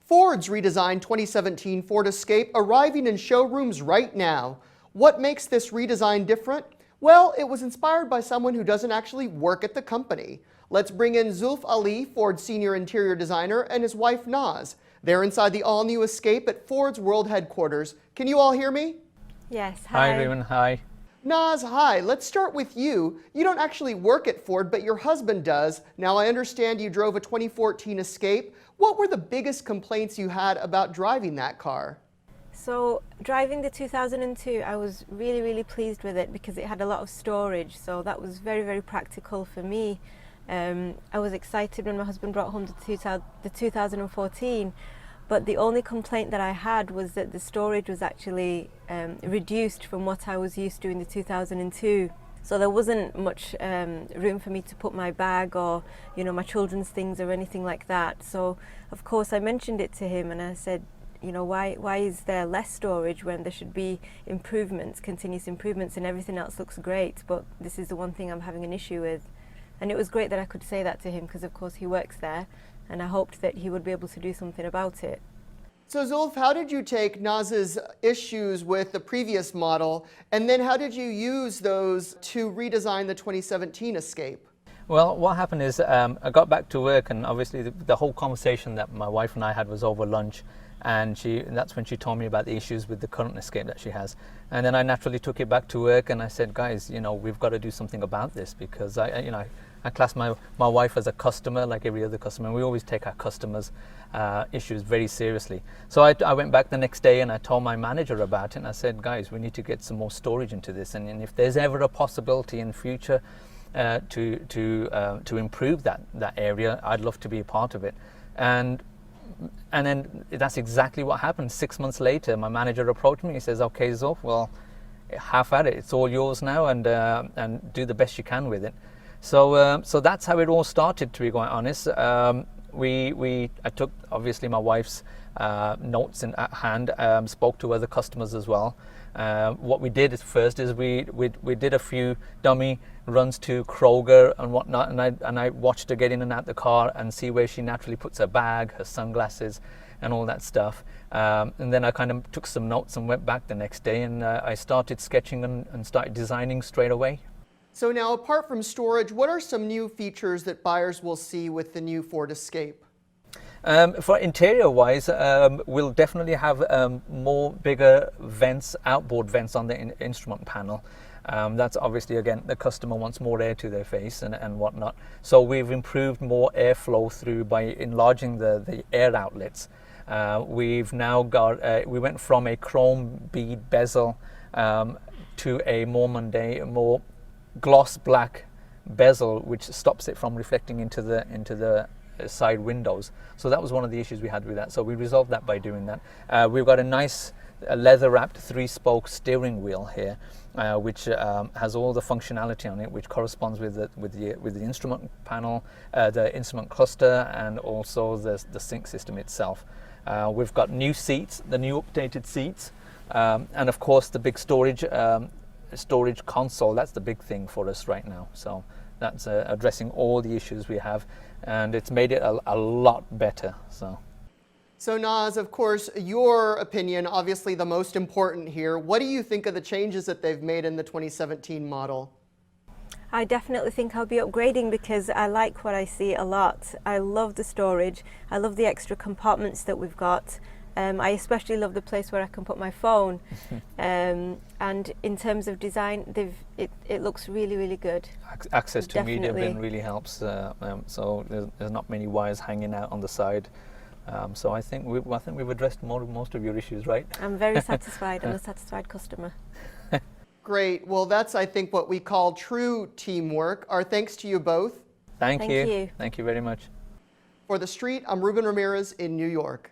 Ford's redesigned 2017 Ford Escape arriving in showrooms right now. What makes this redesign different? Well, it was inspired by someone who doesn't actually work at the company. Let's bring in Zulf Ali, Ford's senior interior designer, and his wife Naz. They're inside the all-new Escape at Ford's world headquarters. Can you all hear me? Yes, hi. Hi everyone, hi. Naz, hi. Let's start with you. You don't actually work at Ford, but your husband does. Now, I understand you drove a 2014 Escape. What were the biggest complaints you had about driving that car? So driving the 2002, I was really pleased with it because it had a lot of storage, so that was very practical for me. I was excited when my husband brought home the 2014, but the only complaint that I had was that the storage was actually reduced from what I was used to in the 2002. So there wasn't much room for me to put my bag or, my children's things or anything like that. So of course I mentioned it to him and I said, why is there less storage when there should be improvements, continuous improvements, and everything else looks great, but this is the one thing I'm having an issue with. And it was great that I could say that to him because of course he works there and I hoped that he would be able to do something about it. So Zulf, how did you take Naz's issues with the previous model, and then how did you use those to redesign the 2017 Escape? Well, what happened is I got back to work, and obviously the whole conversation that my wife and I had was over lunch, and that's when she told me about the issues with the current Escape that she has. And then I naturally took it back to work and I said, guys, we've got to do something about this, because I class my wife as a customer like every other customer, and we always take our customers' issues very seriously. So I went back the next day and I told my manager about it, and I said, guys, we need to get some more storage into this, and if there's ever a possibility in future to improve that area, I'd love to be a part of it. And then that's exactly what happened. 6 months later, my manager approached me. He says, okay, Zulf, well, have at it. It's all yours now, and do the best you can with it. So that's how it all started, to be quite honest. I took obviously my wife's notes at hand, spoke to other customers as well. What we did first is we did a few dummy runs to Kroger and whatnot, and I watched her get in and out the car and see where she naturally puts her bag, her sunglasses, and all that stuff. And then I kind of took some notes and went back the next day, and I started sketching and started designing straight away. So now, apart from storage, what are some new features that buyers will see with the new Ford Escape? For interior-wise, we'll definitely have more bigger vents, outboard vents on the instrument panel. That's obviously, again, the customer wants more air to their face and whatnot. So we've improved more airflow through by enlarging the air outlets. We've now got, we went from a chrome bead bezel to a more mundane, more gloss black bezel, which stops it from reflecting into the side windows. So that was one of the issues we had with that. So we resolved that by doing that. We've got a nice leather wrapped 3-spoke steering wheel here, which has all the functionality on it, which corresponds with the instrument panel, the instrument cluster, and also the sync system itself. We've got new seats, the new updated seats, and of course the big storage console. That's the big thing for us right now. So that's addressing all the issues we have, and it's made it a lot better. So Naz, of course, your opinion, obviously the most important here. What do you think of the changes that they've made in the 2017 model? I definitely think I'll be upgrading because I like what I see a lot. I love the storage. I love the extra compartments that we've got. I especially love the place where I can put my phone. And in terms of design, it looks really good. Access to media bin really helps. So there's not many wires hanging out on the side. So I think we've addressed most of your issues, right? I'm very satisfied. I'm a satisfied customer. Great. Well, that's, I think, what we call true teamwork. Our thanks to you both. Thank you. Thank you very much. For The Street, I'm Ruben Ramirez in New York.